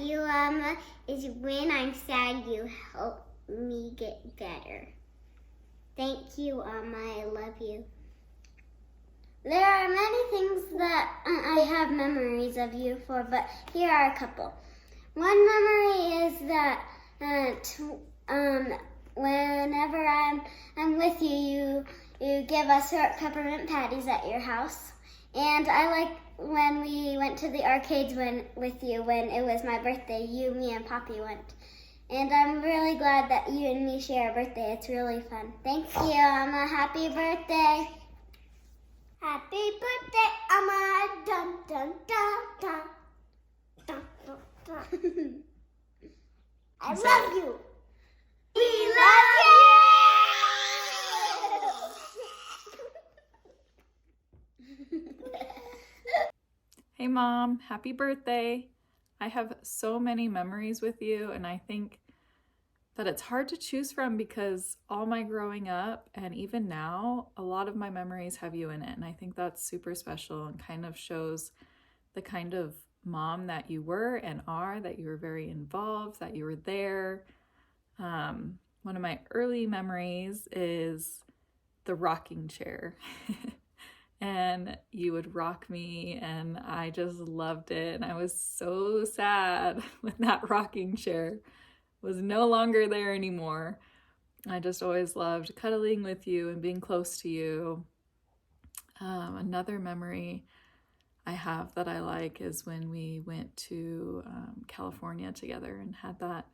you, is when I'm sad, you help me get better. Thank you, I love you. There are many things that I have memories of you for, but here are a couple. One memory is that whenever I'm with you, you give us peppermint patties at your house. And I like when we went to the arcades with you when it was my birthday. You, me, and Poppy went. And I'm really glad that you and me share a birthday. It's really fun. Thank you, Amma. Happy birthday. Happy birthday, Amma. Dun, dun, dun, dun. Dun, dun, dun. I love you. We love you. Hey Mom, happy birthday. I have so many memories with you, and I think that it's hard to choose from because all my growing up and even now, a lot of my memories have you in it. And I think that's super special and kind of shows the kind of mom that you were and are, that you were very involved, that you were there. One of my early memories is the rocking chair. And you would rock me, and I just loved it. And I was so sad when that rocking chair was no longer there anymore. I just always loved cuddling with you and being close to you. Another memory I have that I like is when we went to California together and had that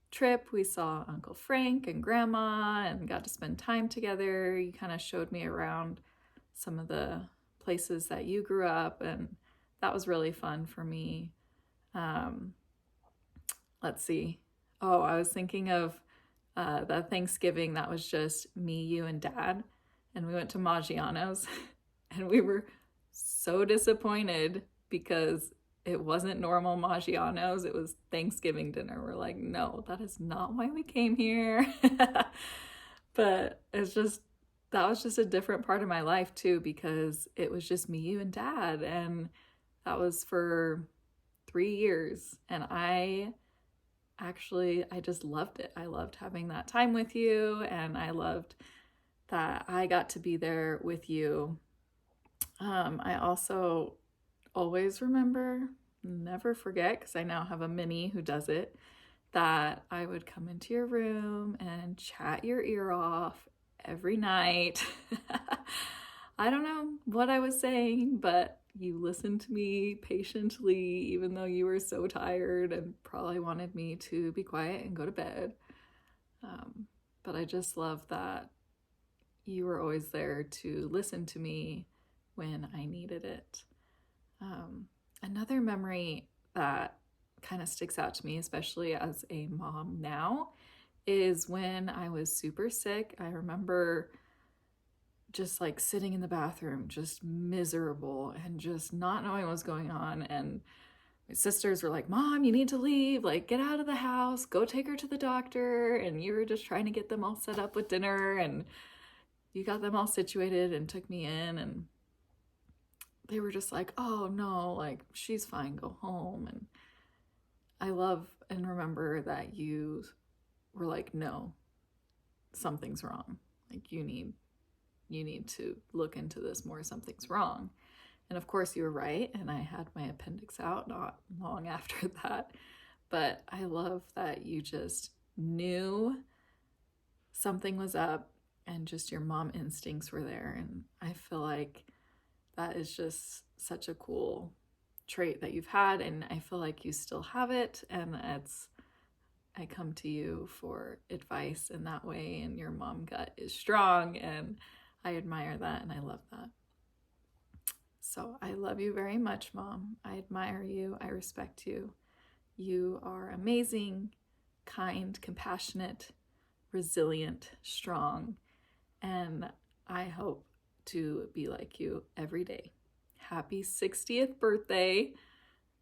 trip. We saw Uncle Frank and Grandma and got to spend time together. You kind of showed me around some of the places that you grew up, and that was really fun for me. Let's see. Oh, I was thinking of the Thanksgiving that was just me, you, and Dad, and we went to Maggiano's, and we were so disappointed because it wasn't normal Maggiano's. It was Thanksgiving dinner. We're like, no, that is not why we came here. But that was just a different part of my life too, because it was just me, you, and Dad, and that was for 3 years, and I just loved it. I loved having that time with you, and I loved that I got to be there with you. I also always remember, never forget, because I now have a mini who does it, that I would come into your room and chat your ear off every night. I don't know what I was saying, but you listened to me patiently, even though you were so tired and probably wanted me to be quiet and go to bed. But I just love that you were always there to listen to me when I needed it. Another memory that kind of sticks out to me, especially as a mom now, is when I was super sick. I remember just like sitting in the bathroom, just miserable and just not knowing what was going on. And my sisters were like, Mom, you need to leave, like get out of the house, go take her to the doctor. And you were just trying to get them all set up with dinner, and you got them all situated and took me in, and they were just like, oh no, like she's fine, go home. And I love and remember that you were like, no, something's wrong. Like you need to look into this more. Something's wrong. And of course you were right. And I had my appendix out not long after that. But I love that you just knew something was up and just your mom instincts were there. And I feel like that is just such a cool trait that you've had. And I feel like you still have it. And I come to you for advice in that way, and your mom gut is strong, and I admire that and I love that. So I love you very much, Mom. I admire you. I respect you. You are amazing, kind, compassionate, resilient, strong, and I hope to be like you every day. Happy 60th birthday.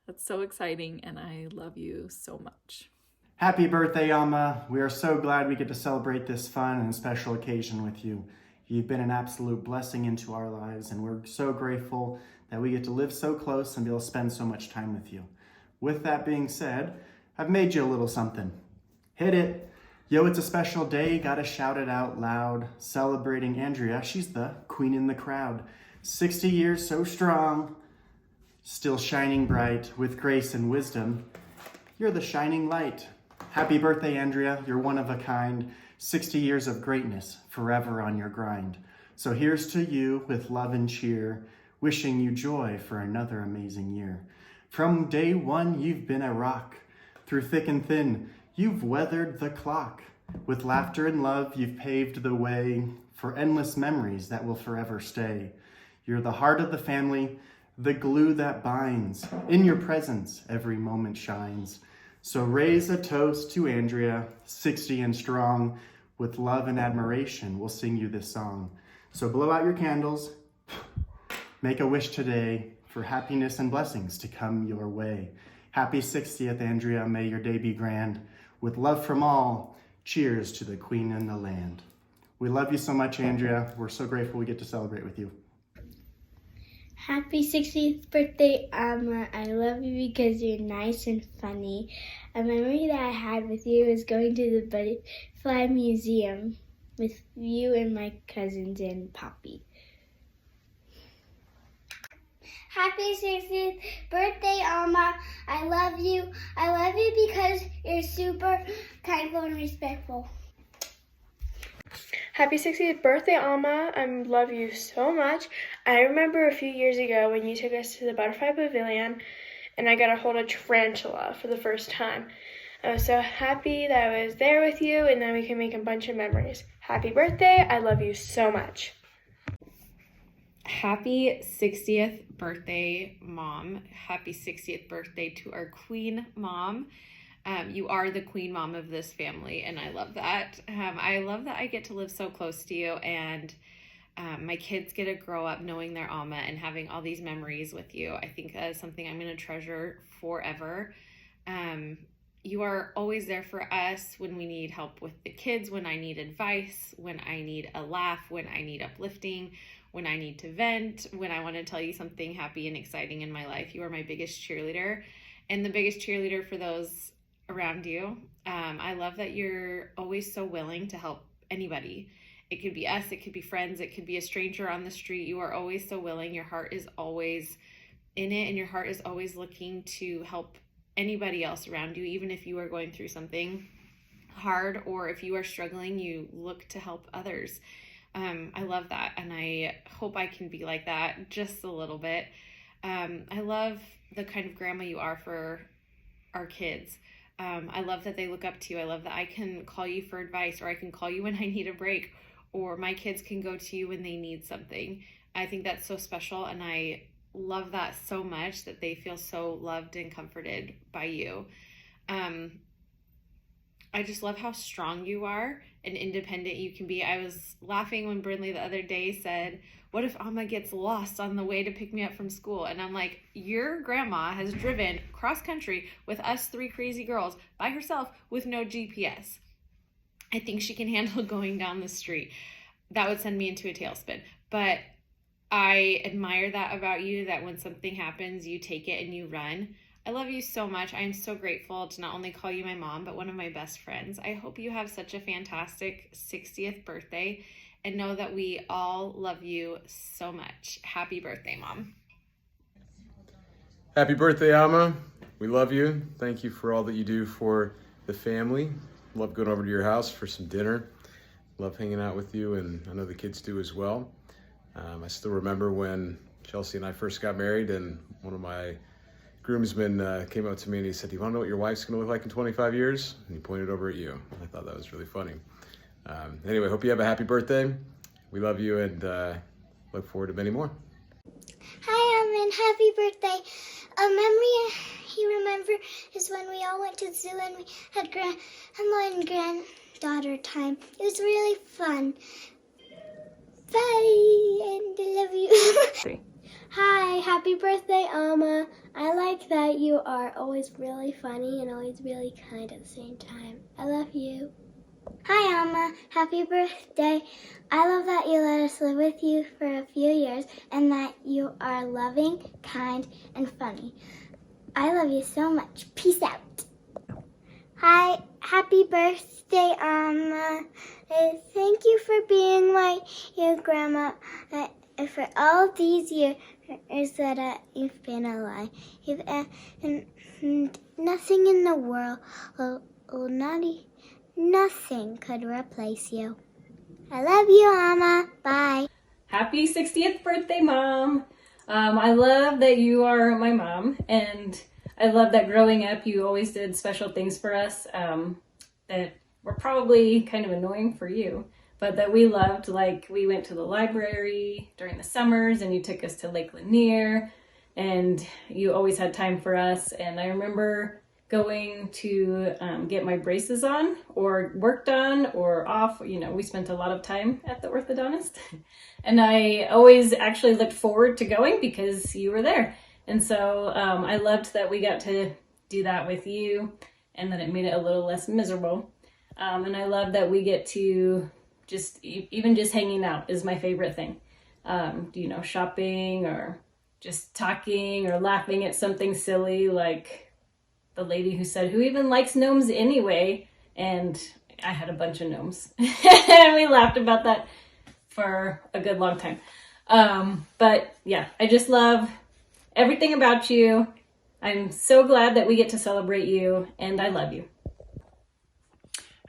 That's so exciting, and I love you so much. Happy birthday, Amma. We are so glad we get to celebrate this fun and special occasion with you. You've been an absolute blessing into our lives, and we're so grateful that we get to live so close and be able to spend so much time with you. With that being said, I've made you a little something. Hit it. Yo, it's a special day, gotta shout it out loud. Celebrating Andrea, she's the queen in the crowd. 60 years so strong, still shining bright with grace and wisdom. You're the shining light. Happy birthday, Andrea, you're one of a kind. 60 years of greatness, forever on your grind. So here's to you with love and cheer, wishing you joy for another amazing year. From day one, you've been a rock. Through thick and thin, you've weathered the clock. With laughter and love, you've paved the way for endless memories that will forever stay. You're the heart of the family, the glue that binds. In your presence, every moment shines. So raise a toast to Andrea, 60 and strong. With love and admiration, we'll sing you this song. So blow out your candles, make a wish today for happiness and blessings to come your way. Happy 60th, Andrea, may your day be grand. With love from all, cheers to the queen in the land. We love you so much, Andrea. We're so grateful we get to celebrate with you. Happy 60th birthday, Alma. I love you because you're nice and funny. A memory that I had with you is going to the Butterfly Museum with you and my cousins and Poppy. Happy 60th birthday, Alma. I love you. I love you because you're super kindful and respectful. Happy 60th birthday, Alma. I love you so much. I remember a few years ago when you took us to the Butterfly Pavilion and I got to hold a tarantula for the first time. I was so happy that I was there with you and then we can make a bunch of memories. Happy birthday. I love you so much. Happy 60th birthday, Mom. Happy 60th birthday to our queen mom. You are the queen mom of this family, and I love that. I love that I get to live so close to you, and my kids get to grow up knowing their Alma and having all these memories with you. I think that is something I'm going to treasure forever. You are always there for us when we need help with the kids, when I need advice, when I need a laugh, when I need uplifting, when I need to vent, when I want to tell you something happy and exciting in my life. You are my biggest cheerleader and the biggest cheerleader for those around you. I love that you're always so willing to help anybody. It could be us, it could be friends, it could be a stranger on the street. You are always so willing. Your heart is always in it, and your heart is always looking to help anybody else around you, even if you are going through something hard or if you are struggling, you look to help others. I love that, and I hope I can be like that just a little bit. I love the kind of grandma you are for our kids. I love that they look up to you. I love that I can call you for advice, or I can call you when I need a break, or my kids can go to you when they need something. I think that's so special, and I love that so much, that they feel so loved and comforted by you. I just love how strong you are and independent you can be. I was laughing when Brindley the other day said, what if Alma gets lost on the way to pick me up from school? And I'm like, your grandma has driven cross country with us three crazy girls by herself with no GPS. I think she can handle going down the street. That would send me into a tailspin. But I admire that about you, that when something happens, you take it and you run. I love you so much. I am so grateful to not only call you my mom, but one of my best friends. I hope you have such a fantastic 60th birthday, and know that we all love you so much. Happy birthday, Mom. Happy birthday, Alma. We love you. Thank you for all that you do for the family. Love going over to your house for some dinner. Love hanging out with you, and I know the kids do as well. I still remember when Chelsea and I first got married, and one of my groomsmen came up to me and he said, do you want to know what your wife's going to look like in 25 years? And he pointed over at you. I thought that was really funny. Anyway, hope you have a happy birthday. We love you, and look forward to many more. Hi, Alman. Happy birthday. A memory you remember is when we all went to the zoo and we had grandma and granddaughter time. It was really fun. Bye, and I love you. Hi, happy birthday, Alma. I like that you are always really funny and always really kind at the same time. I love you. Hi, Alma. Happy birthday. I love that you let us live with you for a few years and that you are loving, kind, and funny. I love you so much. Peace out. Hi, happy birthday, Amma. Thank you for being your grandma for all these years that you've been alive. And nothing in the world, nothing could replace you. I love you, Amma. Bye. Happy 60th birthday, Mom. I love that you are my mom, and I love that growing up you always did special things for us that were probably kind of annoying for you, but that we loved. Like, we went to the library during the summers and you took us to Lake Lanier, and you always had time for us. And I remember going to get my braces on or worked on or off. You know, we spent a lot of time at the orthodontist and I always actually looked forward to going because you were there. And so I loved that we got to do that with you and that it made it a little less miserable. And I love that we get to even just hanging out is my favorite thing. You know, shopping or just talking or laughing at something silly like the lady who said, "Who even likes gnomes anyway?" And I had a bunch of gnomes. And we laughed about that for a good long time. But yeah, I just love everything about you. I'm so glad that we get to celebrate you, and I love you.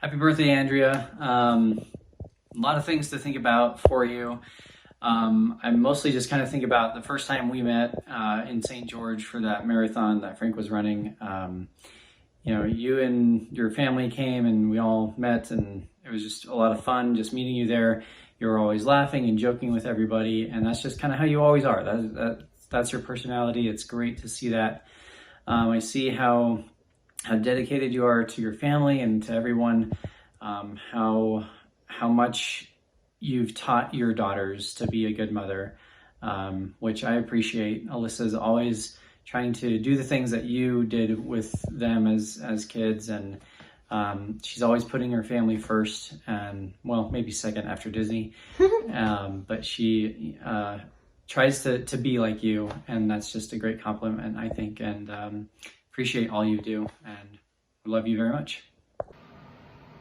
Happy birthday, Andrea. A lot of things to think about for you. I mostly just kind of think about the first time we met in St. George for that marathon that Frank was running. You know, you and your family came and we all met, and it was just a lot of fun just meeting you there. You were always laughing and joking with everybody, and that's just kind of how you always are. That's your personality. It's great to see that. I see how dedicated you are to your family and to everyone, how much you've taught your daughters to be a good mother, which I appreciate. Alyssa's always trying to do the things that you did with them as kids, and she's always putting her family first, and well, maybe second after Disney. But she tries to be like you, and that's just a great compliment, I think, and appreciate all you do, and love you very much.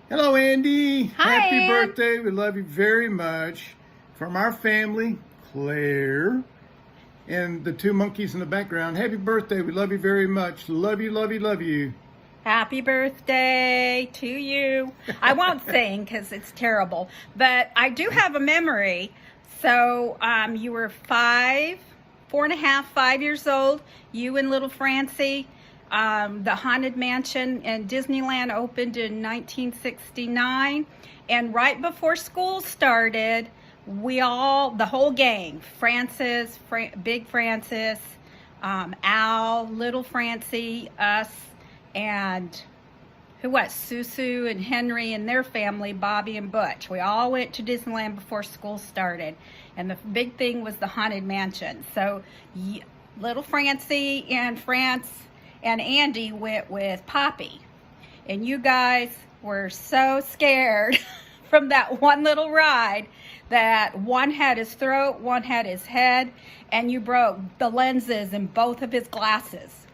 Hello, Andy. Hi, Happy Ann. birthday. We love you very much. From our family, Claire, and the two monkeys in the background. Happy birthday. We love you very much. Love you, love you, love you. Happy birthday to you. I won't sing because it's terrible, but I do have a memory. So you were 4 and a half, 5 years old, you and little Francie. The Haunted Mansion in Disneyland opened in 1969, and right before school started, the whole gang, Francis, Big Francis, Al, little Francie, us, and Susu and Henry and their family, Bobby and Butch. We all went to Disneyland before school started, and the big thing was the Haunted Mansion. So little Francie and France and Andy went with Poppy, and you guys were so scared from that one little ride that one had his throat, one had his head, and you broke the lenses in both of his glasses,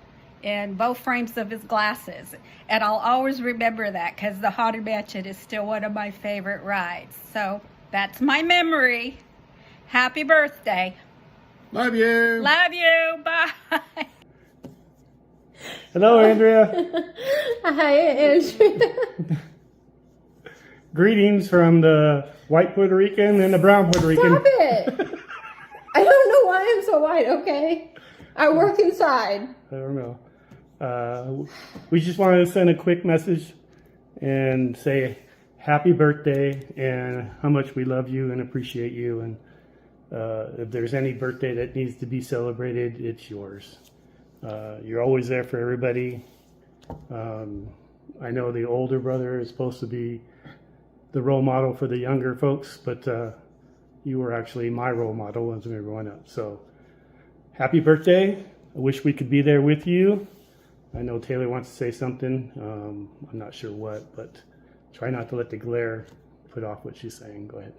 in both frames of his glasses. And I'll always remember that because the Haunted Mansion is still one of my favorite rides. So that's my memory. Happy birthday. Love you. Love you. Bye. Hello, Andrea. Hi, Andrea. Greetings from the white Puerto Rican and the brown Puerto Rican. Stop it. I don't know why I'm so white, okay? I work inside. I don't know. We just wanted to send a quick message and say happy birthday and how much we love you and appreciate you. And if there's any birthday that needs to be celebrated, it's yours. You're always there for everybody. I know the older brother is supposed to be the role model for the younger folks, but you were actually my role model as we were growing up. So happy birthday. I wish we could be there with you. I know Taylor wants to say something. I'm not sure what, but try not to let the glare put off what she's saying. Go ahead.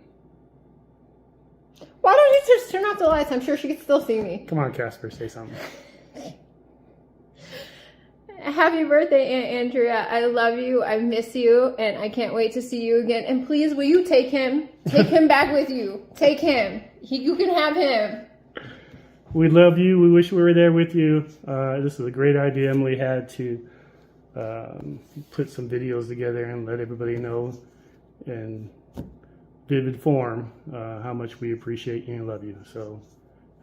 Why don't you just turn off the lights? I'm sure she can still see me. Come on, Casper, say something. Happy birthday, Aunt Andrea. I love you. I miss you. And I can't wait to see you again. And please, will you take him? Take him back with you. Take him. You can have him. We love you. We wish we were there with you. This is a great idea Emily had to put some videos together and let everybody know in vivid form how much we appreciate you and love you. So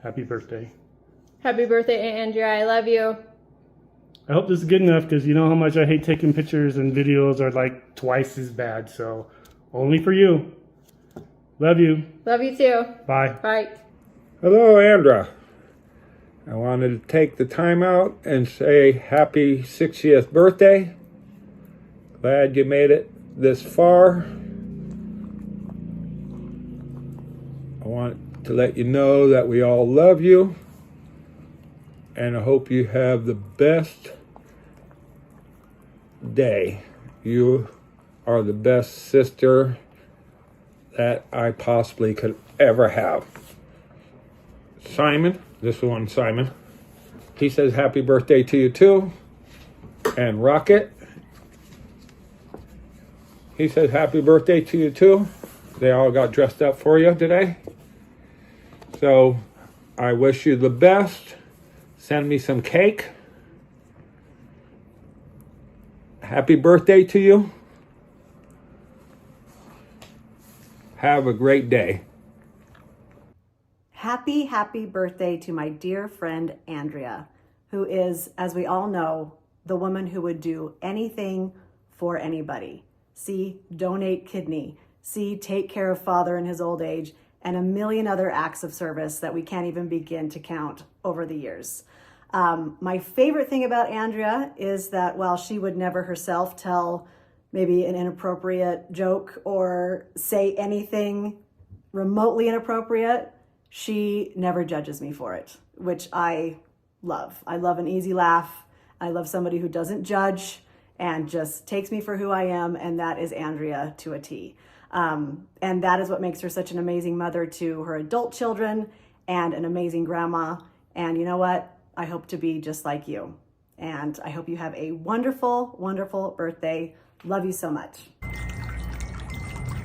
happy birthday. Happy birthday, Aunt Andrea. I love you. I hope this is good enough because you know how much I hate taking pictures, and videos are like twice as bad. So only for you. Love you. Love you too. Bye. Bye. Hello, Andra. I wanted to take the time out and say happy 60th birthday. Glad you made it this far. I want to let you know that we all love you. And I hope you have the best day. You are the best sister that I possibly could ever have. Simon, this one, Simon, he says happy birthday to you too. And Rocket, he says happy birthday to you too. They all got dressed up for you today. So I wish you the best. Send me some cake. Happy birthday to you. Have a great day. Happy birthday to my dear friend Andrea, who is, as we all know, the woman who would do anything for anybody. See, donate kidney. See, take care of father in his old age, and a million other acts of service that we can't even begin to count over the years. My favorite thing about Andrea is that while she would never herself tell maybe an inappropriate joke or say anything remotely inappropriate, she never judges me for it, which I love. I love an easy laugh. I love somebody who doesn't judge and just takes me for who I am, and that is Andrea to a T. And that is what makes her such an amazing mother to her adult children and an amazing grandma. And you know what? I hope to be just like you. And I hope you have a wonderful, wonderful birthday. Love you so much.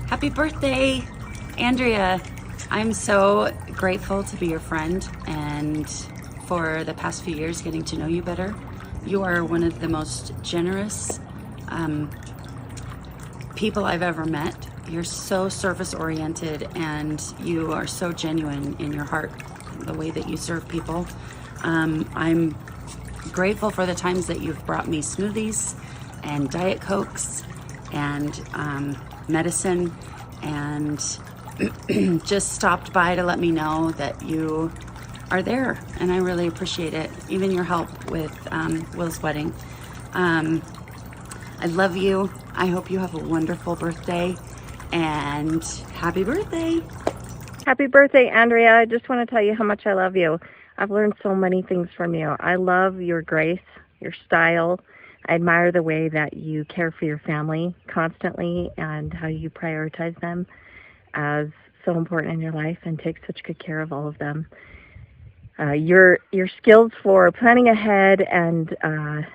Happy birthday, Andrea. I'm so grateful to be your friend and for the past few years getting to know you better. You are one of the most generous people I've ever met. You're so service oriented and you are so genuine in your heart, the way that you serve people. I'm grateful for the times that you've brought me smoothies and Diet Cokes and medicine and just stopped by to let me know that you are there, and I really appreciate it. Even your help with Will's wedding. I love you. I hope you have a wonderful birthday, and happy birthday. Happy birthday, Andrea. I just want to tell you how much I love you. I've learned so many things from you. I love your grace, your style. I admire the way that you care for your family constantly and how you prioritize them as so important in your life and take such good care of all of them. Your skills for planning ahead and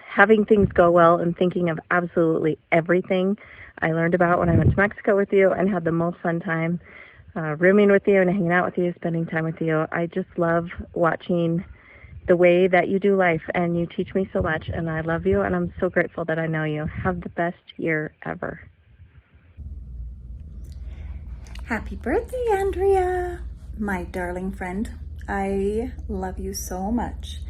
having things go well and thinking of absolutely everything I learned about when I went to Mexico with you and had the most fun time rooming with you and hanging out with you, spending time with you. I just love watching the way that you do life, and you teach me so much, and I love you, and I'm so grateful that I know you. Have the best year ever. Happy birthday, Andrea, my darling friend. I love you so much,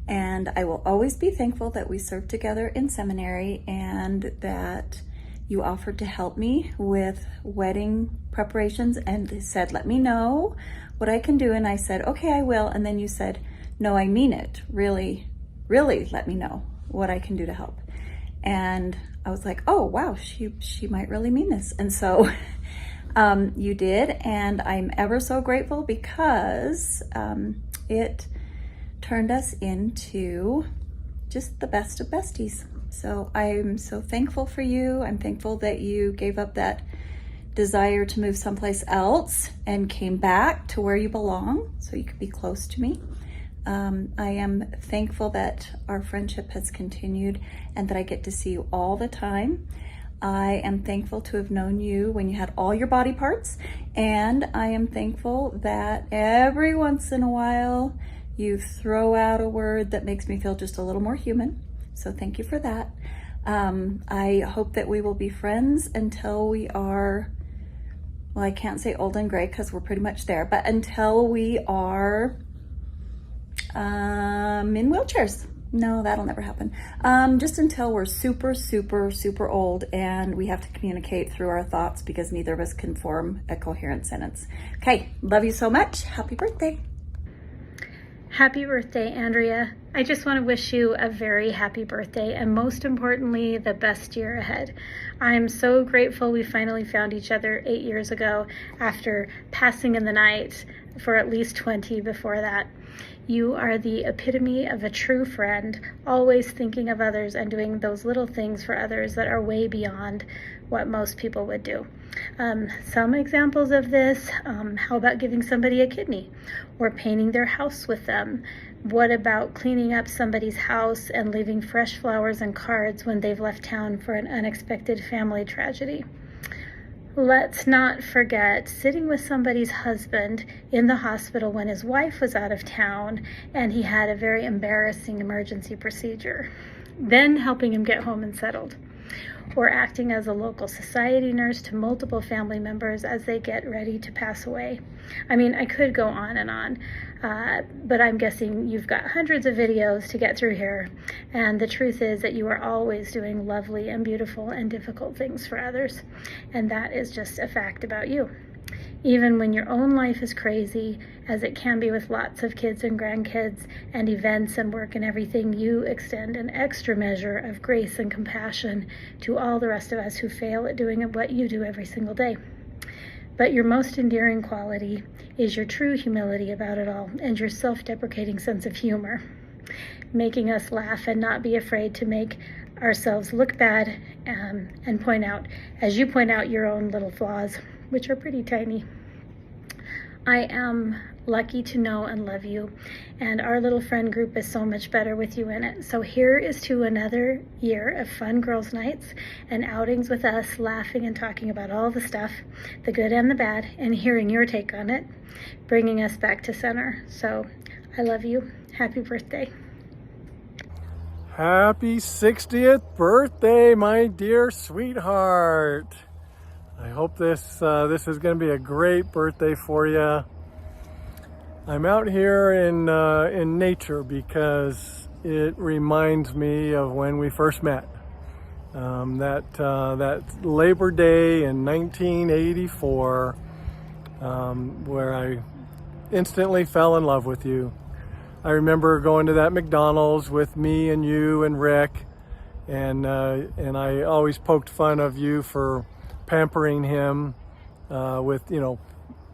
and I will always be thankful that we served together in seminary and that you offered to help me with wedding preparations and said, let me know what I can do. And I said, okay, I will. And then you said, no, I mean it. Really, really let me know what I can do to help. And I was like, oh, wow, she might really mean this. And so you did. And I'm ever so grateful because it turned us into just the best of besties. So I'm so thankful for you. I'm thankful that you gave up that desire to move someplace else and came back to where you belong so you could be close to me. I am thankful that our friendship has continued and that I get to see you all the time. I am thankful to have known you when you had all your body parts, and I am thankful that every once in a while you throw out a word that makes me feel just a little more human. So thank you for that. I hope that we will be friends until we are, well, I can't say old and gray because we're pretty much there, but until we are in wheelchairs. No, that'll never happen. Just until we're super, super, super old and we have to communicate through our thoughts because neither of us can form a coherent sentence. Okay, love you so much. Happy birthday. Happy birthday, Andrea. I just want to wish you a very happy birthday and most importantly, the best year ahead. I'm so grateful we finally found each other 8 years ago after passing in the night for at least 20 before that. You are the epitome of a true friend, always thinking of others and doing those little things for others that are way beyond what most people would do. Some examples of this, how about giving somebody a kidney or painting their house with them? What about cleaning up somebody's house and leaving fresh flowers and cards when they've left town for an unexpected family tragedy? Let's not forget sitting with somebody's husband in the hospital when his wife was out of town and he had a very embarrassing emergency procedure, then helping him get home and settled. Or acting as a local society nurse to multiple family members as they get ready to pass away. I mean, I could go on and on, but I'm guessing you've got hundreds of videos to get through here. And the truth is that you are always doing lovely and beautiful and difficult things for others. And that is just a fact about you. Even when your own life is crazy, as it can be with lots of kids and grandkids and events and work and everything, you extend an extra measure of grace and compassion to all the rest of us who fail at doing what you do every single day. But your most endearing quality is your true humility about it all and your self-deprecating sense of humor, making us laugh and not be afraid to make ourselves look bad and point out, as you point out, your own little flaws, which are pretty tiny. I am lucky to know and love you, and our little friend group is so much better with you in it. So here is to another year of fun girls' nights and outings with us, laughing and talking about all the stuff, the good and the bad, and hearing your take on it, bringing us back to center. So I love you. Happy birthday. Happy 60th birthday, my dear sweetheart. I hope this is going to be a great birthday for you. I'm out here in nature because it reminds me of when we first met. That Labor Day in 1984, where I instantly fell in love with you. I remember going to that McDonald's with me and you and Rick, and I always poked fun of you for pampering him with,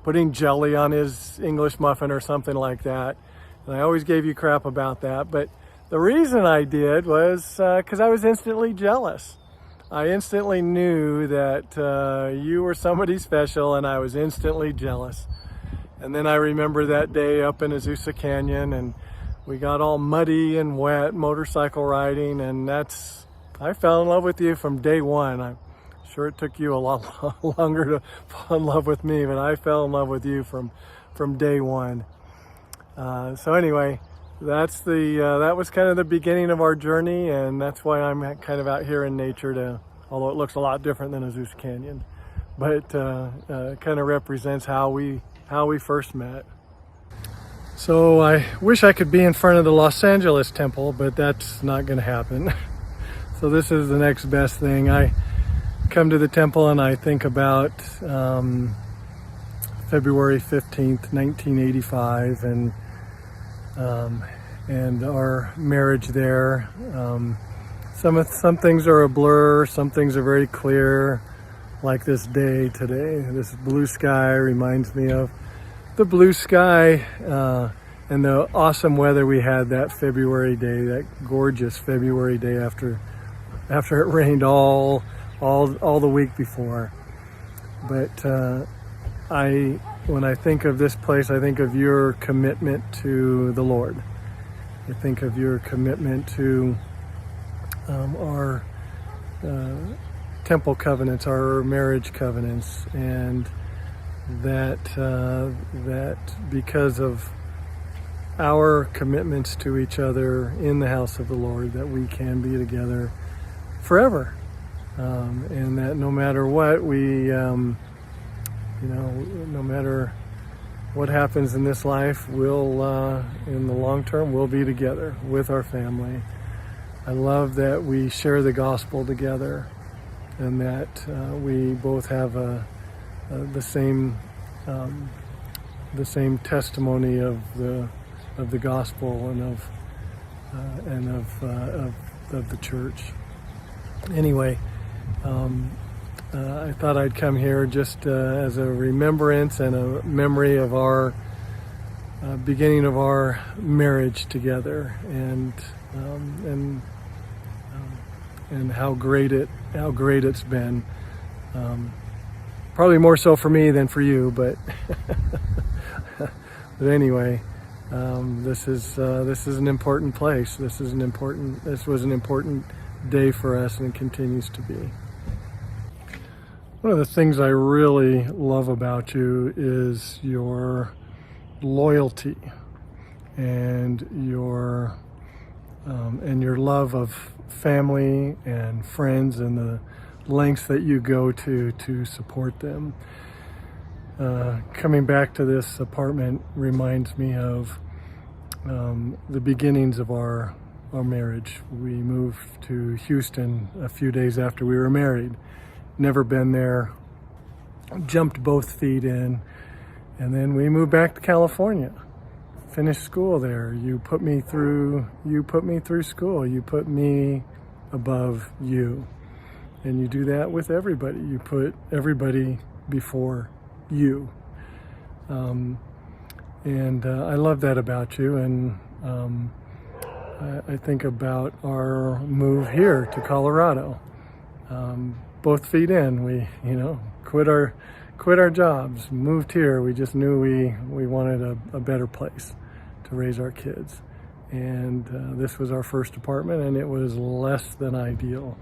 putting jelly on his English muffin or something like that. And I always gave you crap about that. But the reason I did was because I was instantly jealous. I instantly knew that you were somebody special, and I was instantly jealous. And then I remember that day up in Azusa Canyon, and we got all muddy and wet motorcycle riding, and I fell in love with you from day one. I'm sure it took you a lot longer to fall in love with me, but I fell in love with you from day one. So anyway, that was kind of the beginning of our journey, and that's why I'm kind of out here in nature although it looks a lot different than Azusa Canyon, but kind of represents how we first met. So I wish I could be in front of the Los Angeles temple, but that's not going to happen. So this is the next best thing. I come to the temple and I think about February 15th, 1985, and our marriage there. Some things are a blur, some things are very clear, like this day today. This blue sky reminds me of the blue sky and the awesome weather we had that February day, that gorgeous February day after it rained all the week before. But when I think of this place, I think of your commitment to the Lord. I think of your commitment to our temple covenants, our marriage covenants, and that because of our commitments to each other in the house of the Lord, that we can be together forever, and that no matter what no matter what happens in this life, we'll in the long term we'll be together with our family. I love that we share the gospel together, and that we both have the same testimony of the gospel and of the church. Anyway, I thought I'd come here just as a remembrance and a memory of our beginning of our marriage together, and how great it's been. Probably more so for me than for you, but but anyway, this is an important place. This was an important day for us, and it continues to be. One of the things I really love about you is your loyalty and your love of family and friends, and the lengths that you go to support them. Coming back to this apartment reminds me of the beginnings of our marriage. We moved to Houston a few days after we were married. Never been there, jumped both feet in, and then we moved back to California. Finished school there. You put me through school. You put me above you. And you do that with everybody. You put everybody before you. And I love that about you. And I think about our move here to Colorado. Both feet in. We, quit our jobs, moved here. We just knew we wanted a better place to raise our kids. And this was our first apartment, and it was less than ideal.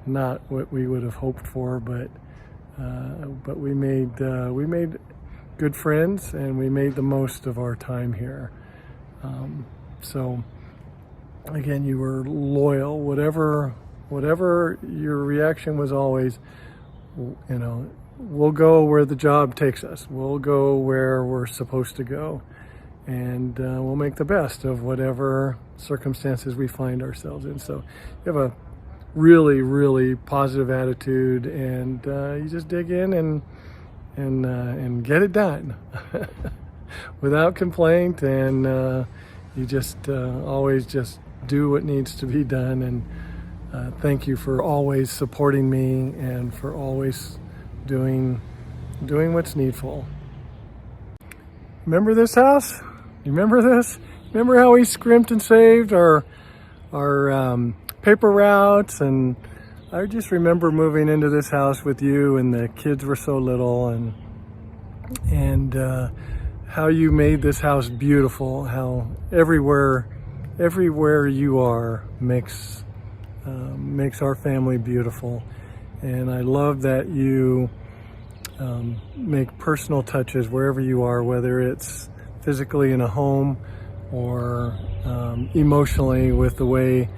Not what we would have hoped for, but we made good friends, and we made the most of our time here. So again, you were loyal. Whatever your reaction was, always, we'll go where the job takes us. We'll go where we're supposed to go, and we'll make the best of whatever circumstances we find ourselves in. So you have a really, really positive attitude, and you just dig in and get it done without complaint, and you just always just do what needs to be done. And thank you for always supporting me, and for always doing what's needful. Remember this house? You remember this? Remember how we scrimped and saved our paper routes? And I just remember moving into this house with you, and the kids were so little, and how you made this house beautiful. How everywhere you are makes our family beautiful. And I love that you make personal touches wherever you are, whether it's physically in a home or emotionally, with the way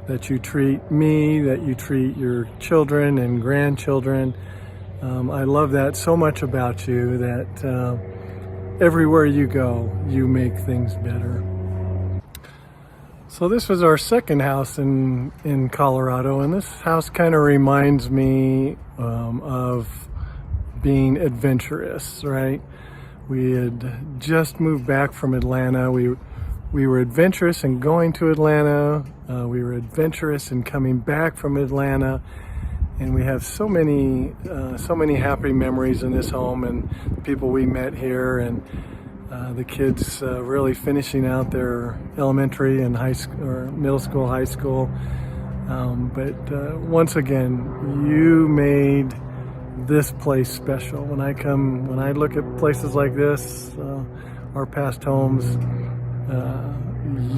that you treat me, that you treat your children and grandchildren. I love that so much about you, that everywhere you go, you make things better. So this was our second house in Colorado, and this house kind of reminds me of being adventurous, right? We had just moved back from Atlanta. We were adventurous in going to Atlanta. We were adventurous in coming back from Atlanta, and we have so many happy memories in this home, and the people we met here, and the kids really finishing out their elementary and high school, or middle school, high school. But once again, you made this place special. When I look at places like this, our past homes,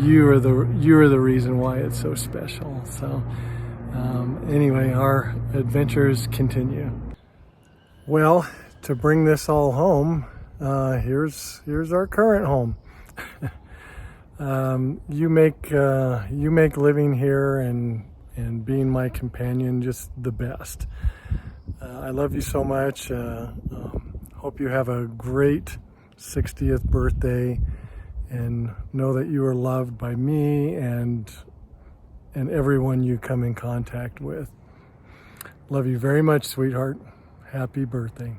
you are the reason why it's so special. So anyway, our adventures continue. Well, to bring this all home, here's our current home. You make living here and being my companion just the best. I love you so much. Hope you have a great 60th birthday, and know that you are loved by me and everyone you come in contact with. Love you very much, sweetheart. Happy birthday.